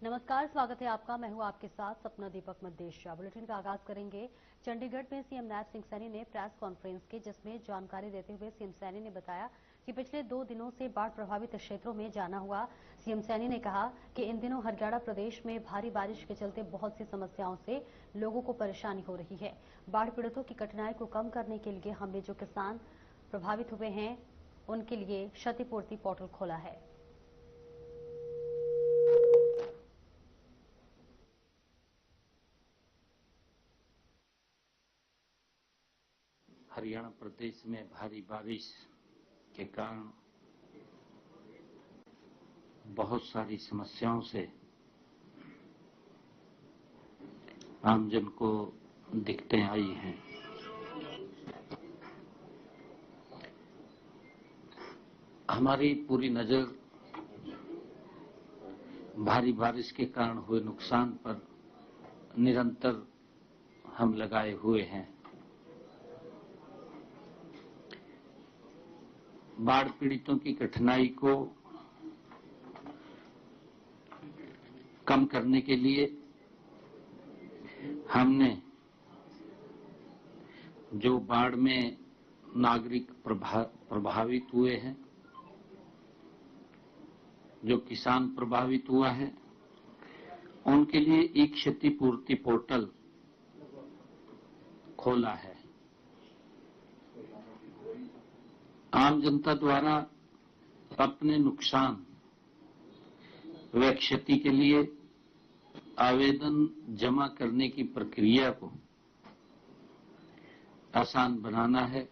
नमस्कार, स्वागत है आपका। मैं हूं आपके साथ सपना दीपक मद्देशिया। बुलेटिन का आगाज करेंगे। चंडीगढ़ में सीएम नैब सिंह सैनी ने प्रेस कॉन्फ्रेंस की, जिसमें जानकारी देते हुए सीएम सैनी ने बताया कि पिछले 2 दिनों से बाढ़ प्रभावित क्षेत्रों में जाना हुआ। सीएम सैनी ने कहा कि इन दिनों हरियाणा प्रदेश में भारी बारिश के चलते बहुत सी समस्याओं से लोगों को परेशानी हो रही है। बाढ़ पीड़ितों की कठिनाई को कम करने के लिए हमने जो किसान प्रभावित हुए हैं उनके लिए क्षतिपूर्ति पोर्टल खोला है। हरियाणा प्रदेश में भारी बारिश के कारण बहुत सारी समस्याओं से आमजन को दिक्कतें आई हैं। हमारी पूरी नजर भारी बारिश के कारण हुए नुकसान पर निरंतर हम लगाए हुए हैं। बाढ़ पीड़ितों की कठिनाई को कम करने के लिए हमने जो बाढ़ में नागरिक प्रभावित हुए हैं, जो किसान प्रभावित हुआ है, उनके लिए एक क्षतिपूर्ति पोर्टल खोला है। आम जनता द्वारा अपने नुकसान व क्षति के लिए आवेदन जमा करने की प्रक्रिया को आसान बनाना है।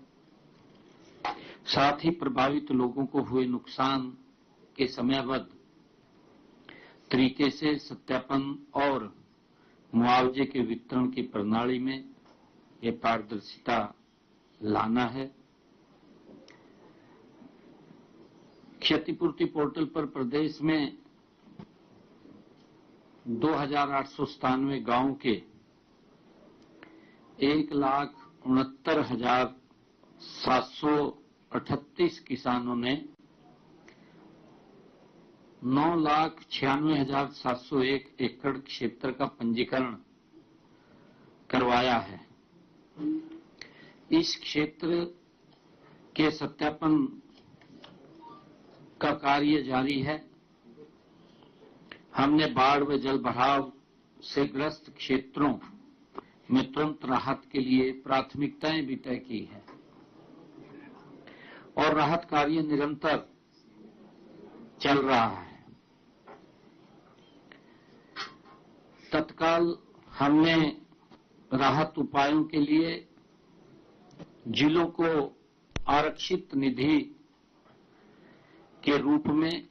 साथ ही प्रभावित लोगों को हुए नुकसान के समयबद्ध तरीके से सत्यापन और मुआवजे के वितरण की प्रणाली में ये पारदर्शिता लाना है। क्षतिपूर्ति पोर्टल पर प्रदेश में 2897 गांवों के 1,69,738 किसानों ने 9,96,701 एकड़ क्षेत्र का पंजीकरण करवाया है। इस क्षेत्र के सत्यापन का कार्य जारी है। हमने बाढ़ व जल भराव से ग्रस्त क्षेत्रों में तुरंत राहत के लिए प्राथमिकताएं भी तय की है और राहत कार्य निरंतर चल रहा है। तत्काल हमने राहत उपायों के लिए जिलों को आरक्षित निधि के रूप में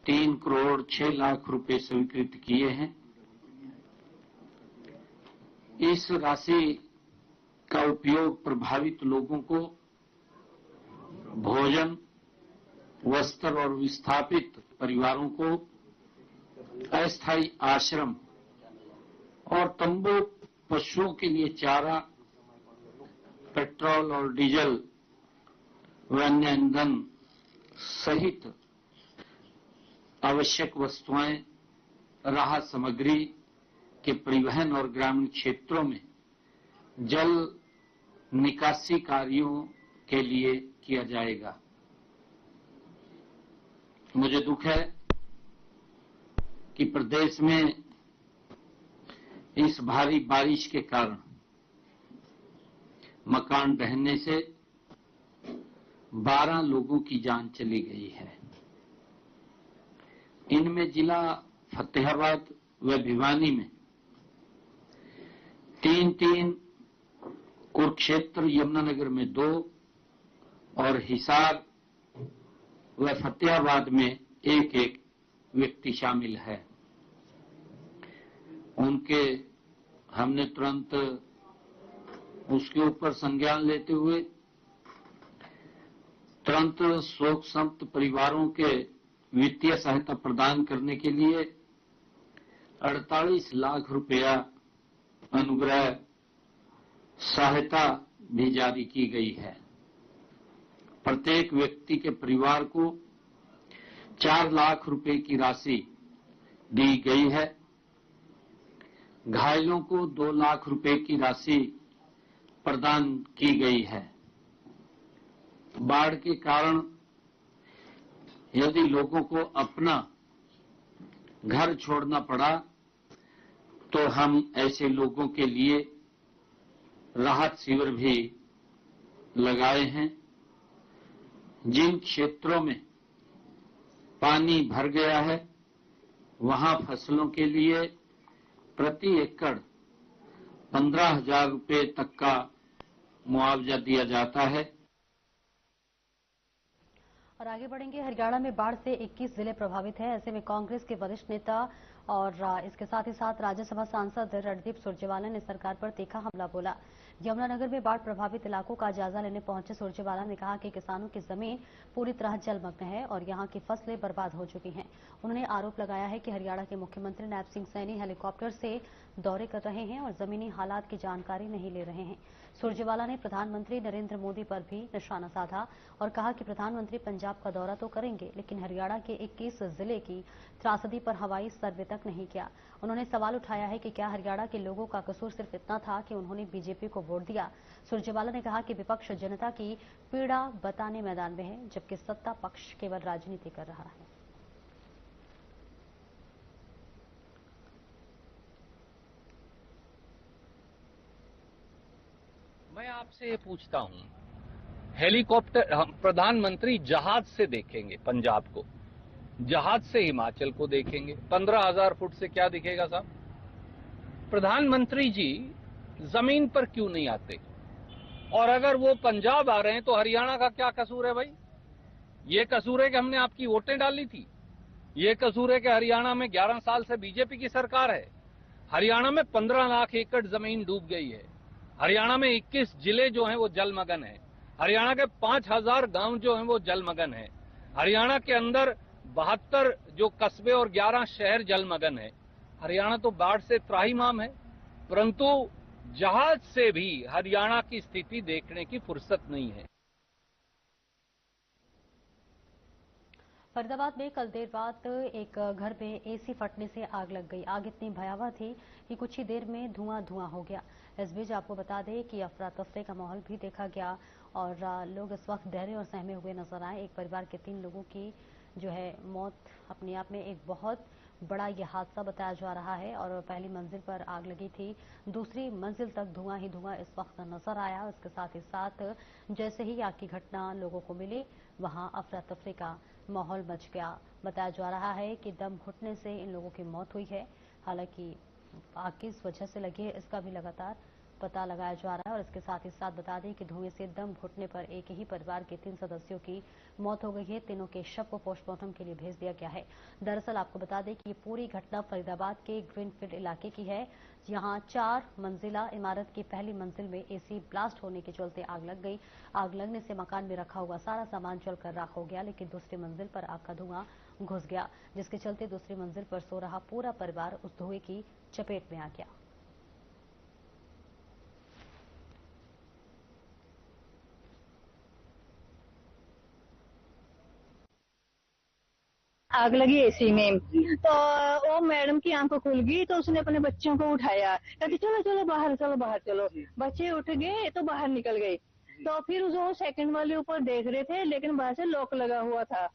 3 करोड़ 6 लाख रुपए स्वीकृत किए हैं। इस राशि का उपयोग प्रभावित लोगों को भोजन, वस्त्र और विस्थापित परिवारों को अस्थायी आश्रम और तंबू, पशुओं के लिए चारा, पेट्रोल और डीजल व अन्य ईंधन सहित आवश्यक वस्तुएं, राहत सामग्री के परिवहन और ग्रामीण क्षेत्रों में जल निकासी कार्यों के लिए किया जाएगा। मुझे दुख है कि प्रदेश में इस भारी बारिश के कारण मकान ढहने से 12 लोगों की जान चली गई है। इनमें जिला फतेहाबाद व भिवानी में 3-3, कुरुक्षेत्र यमुनानगर में 2 और हिसार व फतेहाबाद में 1-1 व्यक्ति शामिल है। उनके हमने तुरंत उसके ऊपर संज्ञान लेते हुए तुरंत शोक संतप्त परिवारों के वित्तीय सहायता प्रदान करने के लिए 48 लाख रुपया अनुग्रह सहायता भी जारी की गई है। प्रत्येक व्यक्ति के परिवार को 4 लाख रुपए की राशि दी गई है। घायलों को 2 लाख रुपए की राशि प्रदान की गई है। बाढ़ के कारण यदि लोगों को अपना घर छोड़ना पड़ा तो हम ऐसे लोगों के लिए राहत शिविर भी लगाए हैं। जिन क्षेत्रों में पानी भर गया है वहां फसलों के लिए प्रति एकड़ 15,000 रुपए तक का मुआवजा दिया जाता है। और आगे बढ़ेंगे। हरियाणा में बाढ़ से 21 जिले प्रभावित हैं। ऐसे में कांग्रेस के वरिष्ठ नेता और इसके साथ ही साथ राज्यसभा सांसद रणदीप सुरजेवाला ने सरकार पर तीखा हमला बोला। यमुनानगर में बाढ़ प्रभावित इलाकों का जायजा लेने पहुंचे सुरजेवाला ने कहा कि किसानों की जमीन पूरी तरह जलमग्न है और यहां की फसलें बर्बाद हो चुकी हैं। उन्होंने आरोप लगाया है कि हरियाणा के मुख्यमंत्री नैब सिंह सैनी हेलीकॉप्टर से दौरे कर रहे हैं और जमीनी हालात की जानकारी नहीं ले रहे हैं। सुरजेवाला ने प्रधानमंत्री नरेंद्र मोदी पर भी निशाना साधा और कहा कि प्रधानमंत्री पंजाब का दौरा तो करेंगे लेकिन हरियाणा के 21 जिले की त्रासदी पर हवाई सर्वे तक नहीं किया। उन्होंने सवाल उठाया है कि क्या हरियाणा के लोगों का कसूर सिर्फ इतना था कि उन्होंने बीजेपी को वोट दिया। सुरजेवाला ने कहा कि विपक्ष जनता की पीड़ा बताने मैदान में है जबकि सत्ता पक्ष केवल राजनीति कर रहा है। मैं आपसे ये पूछता हूं, हेलीकॉप्टर हम प्रधानमंत्री जहाज से देखेंगे पंजाब को, जहाज से हिमाचल को देखेंगे, 15,000 फुट से क्या दिखेगा साहब? प्रधानमंत्री जी जमीन पर क्यों नहीं आते? और अगर वो पंजाब आ रहे हैं तो हरियाणा का क्या कसूर है भाई? ये कसूर है कि हमने आपकी वोटें डाली थी? ये कसूर है कि हरियाणा में 11 साल से बीजेपी की सरकार है? हरियाणा में 15 लाख एकड़ जमीन डूब गई है। हरियाणा में 21 जिले जो हैं वो जलमग्न हैं। हरियाणा के 5,000 गांव जो हैं वो जलमग्न हैं। हरियाणा के अंदर 72 जो कस्बे और 11 शहर जलमग्न हैं। हरियाणा तो बाढ़ से त्राहिमाम है, परंतु जहाज से भी हरियाणा की स्थिति देखने की फुर्सत नहीं है। फरीदाबाद में कल देर रात एक घर में एसी फटने से आग लग गई। आग इतनी भयावह थी कि कुछ ही देर में धुआं हो गया। इस बीच आपको बता दें कि अफरा तफरी का माहौल भी देखा गया और लोग इस वक्त डरे और सहमे हुए नजर आए। एक परिवार के 3 लोगों की जो है मौत अपने आप में एक बहुत बड़ा ये हादसा बताया जा रहा है और पहली मंजिल पर आग लगी थी, दूसरी मंजिल तक धुआं ही धुआं इस वक्त नजर आया। इसके साथ ही साथ जैसे ही आग की घटना लोगों को मिली वहां अफरा तफरी का माहौल मच गया। बताया जा रहा है कि दम घुटने से इन लोगों की मौत हुई है। हालांकि आग किस वजह से लगी है इसका भी लगातार पता लगाया जा रहा है और इसके साथ ही साथ बता दें कि धुएं से दम घुटने पर एक ही परिवार के 3 सदस्यों की मौत हो गई है। तीनों के शव को पोस्टमार्टम के लिए भेज दिया गया है। दरअसल आपको बता दें कि ये पूरी घटना फरीदाबाद के ग्रीनफील्ड इलाके की है। यहाँ 4 मंजिला इमारत की पहली मंजिल में एसी ब्लास्ट होने के चलते आग लग गई। आग लगने से मकान में रखा हुआ सारा सामान जलकर राख हो गया, लेकिन दूसरी मंजिल पर आग का धुआं घुस गया, जिसके चलते दूसरी मंजिल पर सो रहा पूरा परिवार उस धुएं की चपेट में आ गया। आग लगी एसी में, तो वो मैडम की आंखें खुल गई तो उसने अपने बच्चों को उठाया, कहती चलो चलो बाहर चलो। बच्चे उठ गए तो बाहर निकल गए। तो फिर वो सेकंड वाले ऊपर देख रहे थे लेकिन बाहर से लॉक लगा हुआ था,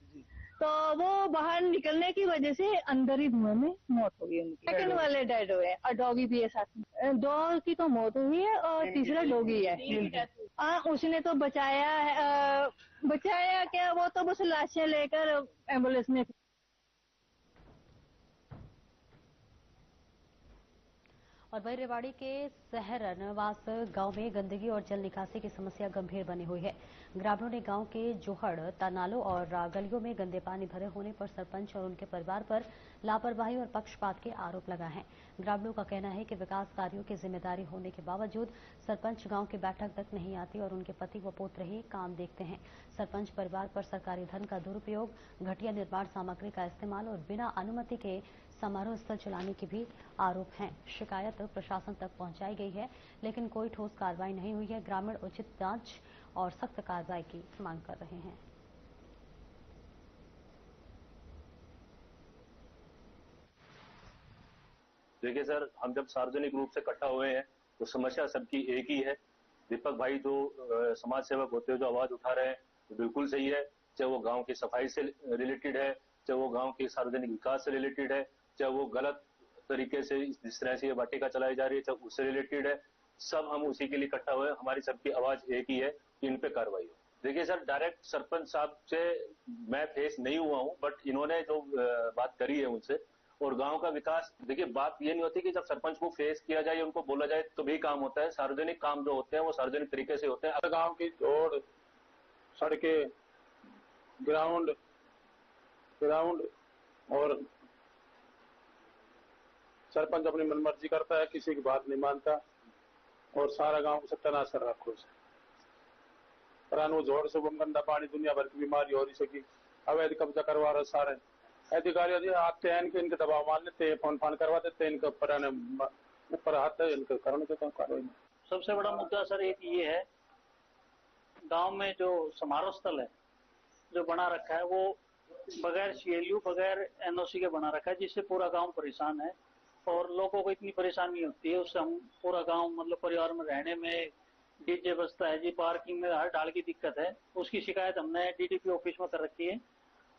तो वो बाहर निकलने की वजह से अंदर ही धुएं में मौत हो गई उनकी। सेकंड वाले डेड हुए और डॉगी भी है साथ में। 2 की तो मौत हुई है और तीसरा डॉगी है। उसने तो बचाया क्या, वो तो बस लाशें लेकर एम्बुलेंस में। और वही रेवाड़ी के शहर नवास गांव में गंदगी और जल निकासी की समस्या गंभीर बनी हुई है। ग्रामीणों ने गांव के जोहड़, तानालों और गलियों में गंदे पानी भरे होने पर सरपंच और उनके परिवार पर लापरवाही और पक्षपात के आरोप लगाए हैं। ग्रामीणों का कहना है कि विकास कार्यों की जिम्मेदारी होने के बावजूद सरपंच गांव की बैठक तक नहीं आती और उनके पति व पुत्र ही काम देखते हैं। सरपंच परिवार पर सरकारी धन का दुरुपयोग, घटिया निर्माण सामग्री का इस्तेमाल और बिना अनुमति के समारोह स्थल चलाने के भी आरोप हैं। शिकायत प्रशासन तक पहुंचाई गई है लेकिन कोई ठोस कार्रवाई नहीं हुई है। ग्रामीण उचित जांच और सख्त कार्रवाई की मांग कर रहे हैं। देखिए सर, हम जब सार्वजनिक रूप से इकट्ठा हुए हैं तो समस्या सबकी एक ही है। दीपक भाई जो समाज सेवक होते हैं, जो आवाज उठा रहे हैं, तो बिल्कुल सही है। चाहे वो गांव की सफाई से रिलेटेड है, चाहे वो गांव के सार्वजनिक विकास से रिलेटेड है, चाहे वो गलत तरीके से जिस तरह से ये वाटिका चलाई जा रही है, चाहे उससे रिलेटेड है, सब हम उसी के लिए इकट्ठा हुए। हमारी सबकी आवाज एक ही है कि इन पे कार्रवाई हो। देखिए सर, डायरेक्ट सरपंच साहब से मैं फेस नहीं हुआ हूं, बट इन्होंने जो बात करी है उनसे, और गांव का विकास, देखिए बात ये नहीं होती कि जब सरपंच को फेस किया जाए, उनको बोला जाए तो भी काम होता है। सार्वजनिक काम जो होते हैं वो सार्वजनिक तरीके से होते हैं। गांव की रोड, सड़कें, ग्राउंड और सरपंच अपनी मनमर्जी करता है, किसी की बात नहीं मानता और सारा गांव सत्यानाश कर रखो उसे। परानु जोड़ से गंदा पानी, दुनिया भर की बीमारी हो रही सकी, अवैध कब्जा करवा रहे सारे अधिकारी आते हैं, इनके दबाव मान लेते हैं, फोन करवा देते हैं, इनके ऊपर हाथ है, इनके करने देते हैं कार्रवाई। सबसे बड़ा मुद्दा सर एक ये है, गांव में जो समारोह स्थल है जो बना रखा है वो बगैर CLU बगैर NOC के बना रखा है, जिससे पूरा गांव परेशान है और लोगों को इतनी परेशानी होती है उससे। हम पूरा गांव मतलब परिवार में रहने में डीजे बजता है जी, पार्किंग में हर डाल की दिक्कत है। उसकी शिकायत हमने DDP ऑफिस में कर रखी है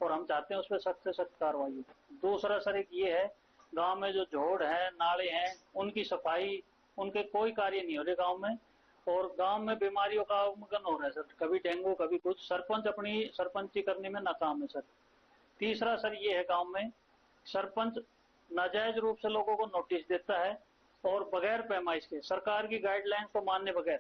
और हम चाहते हैं उस पर सख्त से सख्त कार्रवाई हो। दूसरा सर एक ये है, गांव में जो जोड़ है, नाले हैं, उनकी सफाई, उनके कोई कार्य नहीं हो रहे गांव में, और गांव में बीमारियों का आगमन हो रहा है सर, कभी डेंगू कभी कुछ। सरपंच अपनी सरपंची करने में नाकाम है सर। तीसरा सर ये है, गांव में सरपंच नाजायज रूप से लोगों को नोटिस देता है और बगैर पैमाइश के, सरकार की गाइडलाइन को मानने बगैर।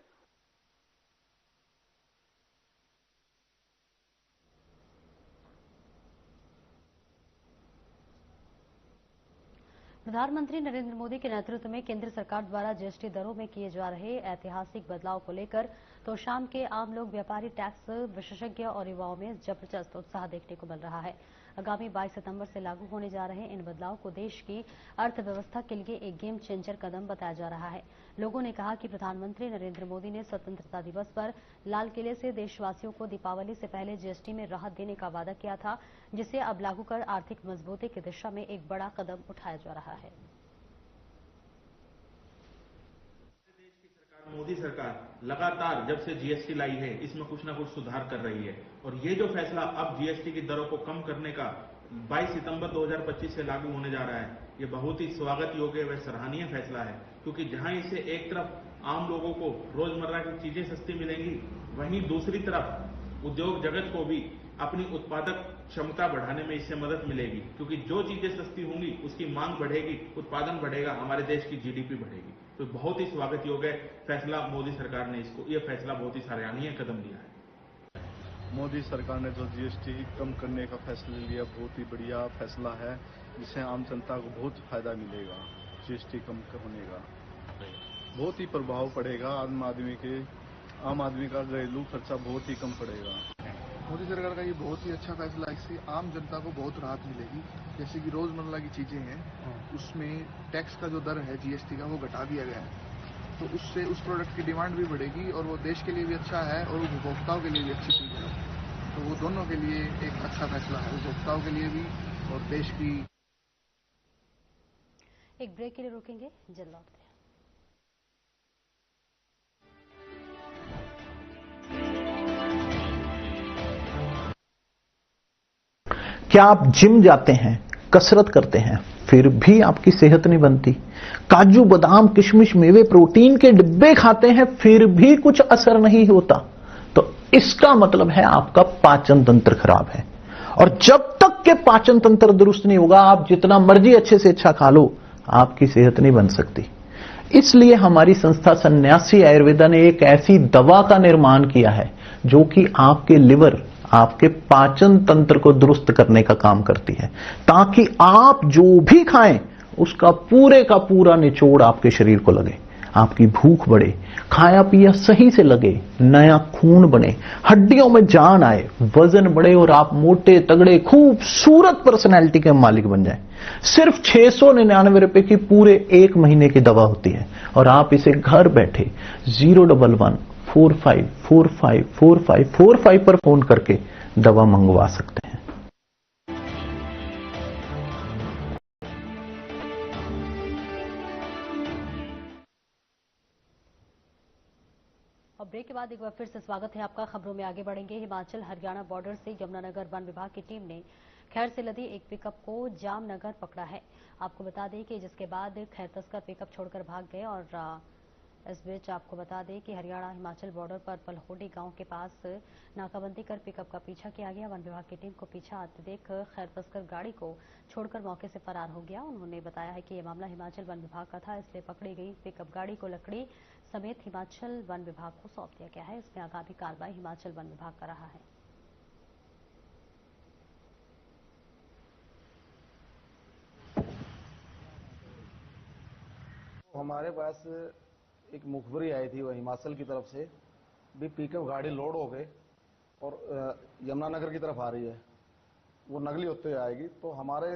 प्रधानमंत्री नरेंद्र मोदी के नेतृत्व में केंद्र सरकार द्वारा GST दरों में किए जा रहे ऐतिहासिक बदलाव को लेकर तो शाम के आम लोग, व्यापारी, टैक्स विशेषज्ञ और युवाओं में जबरदस्त उत्साह देखने को मिल रहा है। आगामी 22 सितंबर से लागू होने जा रहे इन बदलाव को देश की अर्थव्यवस्था के लिए एक गेम चेंजर कदम बताया जा रहा है। लोगों ने कहा कि प्रधानमंत्री नरेंद्र मोदी ने स्वतंत्रता दिवस पर लाल किले से देशवासियों को दीपावली से पहले GST में राहत देने का वादा किया था, जिसे अब लागू कर आर्थिक मजबूती की दिशा में एक बड़ा कदम उठाया जा रहा है। मोदी सरकार लगातार जब से GST लाई है, इसमें कुछ ना कुछ सुधार कर रही है और ये जो फैसला अब GST की दरों को कम करने का 22 सितंबर 2025 से लागू होने जा रहा है, ये बहुत ही स्वागत योग्य व सराहनीय फैसला है। क्योंकि जहां इससे एक तरफ आम लोगों को रोजमर्रा की चीजें सस्ती मिलेंगी, वहीं दूसरी तरफ उद्योग जगत को भी अपनी उत्पादक क्षमता बढ़ाने में इससे मदद मिलेगी। क्योंकि जो चीजें सस्ती होंगी उसकी मांग बढ़ेगी, उत्पादन बढ़ेगा, हमारे देश की GDP बढ़ेगी। तो बहुत ही स्वागत योग्य फैसला मोदी सरकार ने ये फैसला बहुत ही सराहनीय कदम लिया है। मोदी सरकार ने जो GST कम करने का फैसला लिया, बहुत ही बढ़िया फैसला है, जिससे आम जनता को बहुत फायदा मिलेगा। GST कम होने का बहुत ही प्रभाव पड़ेगा, आम आदमी का घरेलू खर्चा बहुत ही कम पड़ेगा। मोदी सरकार का ये बहुत ही अच्छा फैसला है, इससे आम जनता को बहुत राहत मिलेगी। जैसे कि रोजमर्रा की चीजें हैं, उसमें टैक्स का जो दर है GST का वो घटा दिया गया है, तो उससे उस प्रोडक्ट की डिमांड भी बढ़ेगी और वो देश के लिए भी अच्छा है और उपभोक्ताओं के लिए भी अच्छी चीज है। तो वो दोनों के लिए एक अच्छा फैसला है, उपभोक्ताओं के लिए भी और देश की। एक ब्रेक के लिए रुकेंगे, जल्द लौटते हैं। क्या आप जिम जाते हैं, कसरत करते हैं, फिर भी आपकी सेहत नहीं बनती? काजू, बादाम, किशमिश, मेवे, प्रोटीन के डिब्बे खाते हैं, फिर भी कुछ असर नहीं होता? तो इसका मतलब है आपका पाचन तंत्र खराब है। और जब तक के पाचन तंत्र दुरुस्त नहीं होगा, आप जितना मर्जी अच्छे से अच्छा खा लो, आपकी सेहत नहीं बन सकती। इसलिए हमारी संस्था सन्यासी आयुर्वेदा ने एक ऐसी दवा का निर्माण किया है जो कि आपके लिवर, आपके पाचन तंत्र को दुरुस्त करने का काम करती है, ताकि आप जो भी खाएं उसका पूरे का पूरा निचोड़ आपके शरीर को लगे, आपकी भूख बढ़े, खाया पिया सही से लगे, नया खून बने, हड्डियों में जान आए, वजन बढ़े और आप मोटे तगड़े खूबसूरत पर्सनैलिटी के मालिक बन जाएं। सिर्फ 699 रुपए की पूरे 1 महीने की दवा होती है और आप इसे घर बैठे 011-45454545 पर फोन करके दवा मंगवा सकते हैं। ब्रेक के बाद एक बार फिर से स्वागत है आपका। खबरों में आगे बढ़ेंगे। हिमाचल हरियाणा बॉर्डर से यमुनानगर वन विभाग की टीम ने खैर से लदी एक पिकअप को जामनगर पकड़ा है। आपको बता दें कि जिसके बाद खैर तस्कर पिकअप छोड़कर भाग गए। और इस बीच आपको बता दें कि हरियाणा हिमाचल बॉर्डर पर पलहोडी गांव के पास नाकाबंदी कर पिकअप का पीछा किया गया। वन विभाग की टीम को पीछा आते देख खैर तस्कर गाड़ी को छोड़कर मौके से फरार हो गया। उन्होंने बताया है कि यह मामला हिमाचल वन विभाग का था, इसलिए पकड़ी गई पिकअप गाड़ी को लकड़ी समेत हिमाचल वन विभाग को सौंप दिया गया है। इसमें आगामी कार्रवाई हिमाचल वन विभाग कर रहा है। हमारे पास एक मुखबरी आई थी, वो हिमाचल की तरफ से भी पिकअप गाड़ी लोड हो गए और यमुनानगर की तरफ आ रही है, वो नगली होते हुए आएगी। तो हमारे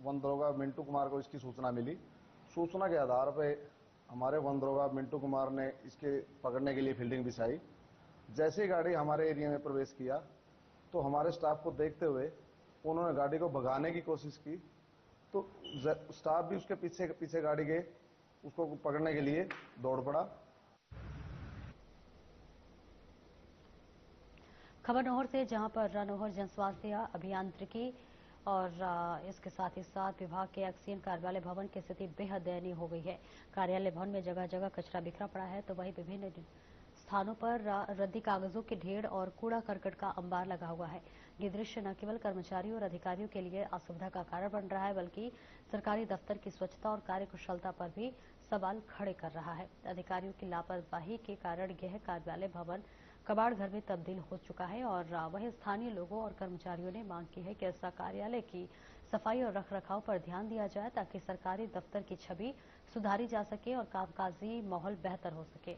वन दरोगा मिंटू कुमार को इसकी सूचना मिली। सूचना के आधार पे हमारे वन दरोगा मिंटू कुमार ने इसके पकड़ने के लिए फील्डिंग बिछाई। जैसे ही गाड़ी हमारे एरिया में प्रवेश किया तो हमारे स्टाफ को देखते हुए उन्होंने गाड़ी को भगाने की कोशिश की। तो स्टाफ भी उसके पीछे पीछे गाड़ी के उसको पकड़ने के लिए दौड़ पड़ा। खबर नौहर से, जहां पर नौहर जनस्वास्थ्य अभियांत्रिकी और इसके साथ ही साथ विभाग के एक्सीएन कार्यालय भवन की स्थिति बेहद दयनीय हो गई है। कार्यालय भवन में जगह जगह कचरा बिखरा पड़ा है, तो वहीं विभिन्न स्थानों पर रद्दी कागजों के ढेर और कूड़ा करकट का अंबार लगा हुआ है। ये दृश्य न केवल कर्मचारियों और अधिकारियों के लिए असुविधा का कारण बन रहा है, बल्कि सरकारी दफ्तर की स्वच्छता और कार्यकुशलता पर भी सवाल खड़े कर रहा है। अधिकारियों की लापरवाही के कारण यह कार्यालय भवन कबाड़ घर में तब्दील हो चुका है। और वहीं स्थानीय लोगों और कर्मचारियों ने मांग की है कि ऐसा कार्यालय की सफाई और रखरखाव पर ध्यान दिया जाए, ताकि सरकारी दफ्तर की छवि सुधारी जा सके और कामकाजी माहौल बेहतर हो सके।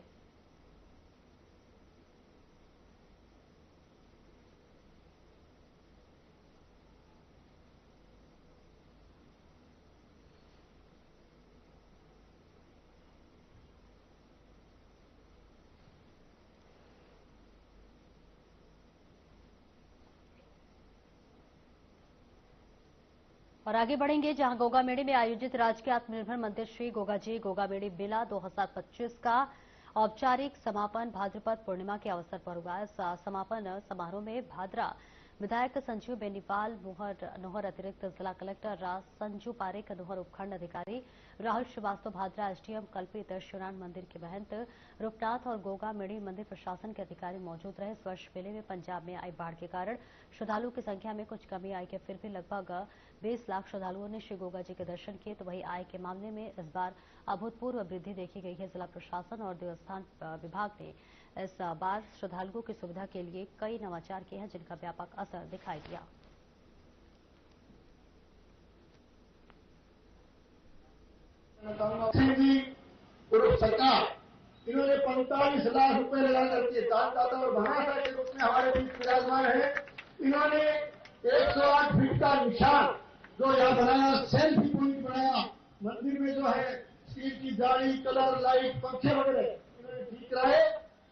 और आगे बढ़ेंगे, जहां गोगा मेड़ी में आयोजित राजकीय आत्मनिर्भर मंदिर श्री गोगाजी गोगा मेड़ी मेला 2025 का औपचारिक समापन भाद्रपद पूर्णिमा के अवसर पर हुआ। इस समापन समारोह में भादरा विधायक संजीव बेनीवाल, नौहर अतिरिक्त जिला कलेक्टर संजू पारेख, नौहर उपखंड अधिकारी राहुल श्रीवास्तव, भादरा एसडीएम कल्पित शिवनारायण मंदिर के महंत रूपनाथ और गोगा मेड़ी मंदिर प्रशासन के अधिकारी मौजूद रहे। इस वर्ष मेले में पंजाब में आई बाढ़ के कारण श्रद्धालुओं की संख्या में कुछ कमी आई, फिर भी लगभग 20 लाख श्रद्धालुओं ने श्री गोगा जी के दर्शन किए। तो वहीं आय के मामले में इस बार अभूतपूर्व वृद्धि देखी गई है। जिला प्रशासन और देवस्थान विभाग ने इस बार श्रद्धालुओं की सुविधा के लिए कई नवाचार किए हैं, जिनका व्यापक असर दिखाई दिया। सरकार इन्होंने 45 लाख रुपए लगा करके दानदाता और महादाता के रूप में हमारे बीच विराजमान है। इन्होंने 108 फीट का निशान जो यहाँ बनाया, सेल्फी पॉइंट बनाया, मंदिर में जो है स्टील की जाली, कलर, लाइट, पंखे वगैरह इन्होंने ठीक कराए।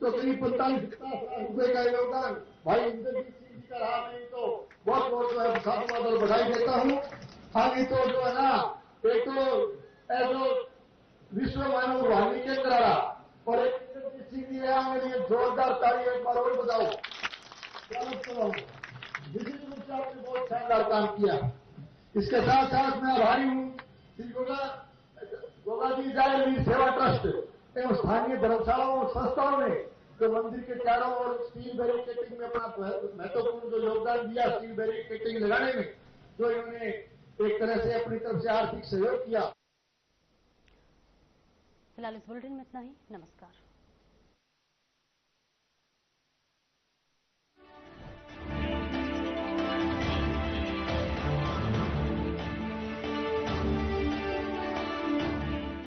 तो करीब 45 लाख रुपए का योगदान भाई इंद्रजीत सिंह जी का रहा। नहीं तो बहुत बहुत जो है साधुवाद और बधाई देता हूँ। आगे तो जो है ना, एक तो ऐसा विश्व मानव रूहानी केंद्र रहा और एक इंद्रजीत सिंह जी रहा। मेरे लिए जोरदार ताली एक बार और बजाओ। विशेष रूप से आपने बहुत शानदार काम किया। इसके साथ साथ मैं आभारी हूँ श्री गोगा जी जाए सेवा ट्रस्ट एवं स्थानीय धर्मशालाओं और संस्थाओं ने जो मंदिर के चारों ओर स्टील बैरिकेडिंग में अपना महत्वपूर्ण जो योगदान दिया, स्टील बैरिकेडिंग लगाने में जो इन्होंने एक तरह से अपनी तरफ से आर्थिक सहयोग किया। फिलहाल इस बुलेटिन में इतना ही। नमस्कार।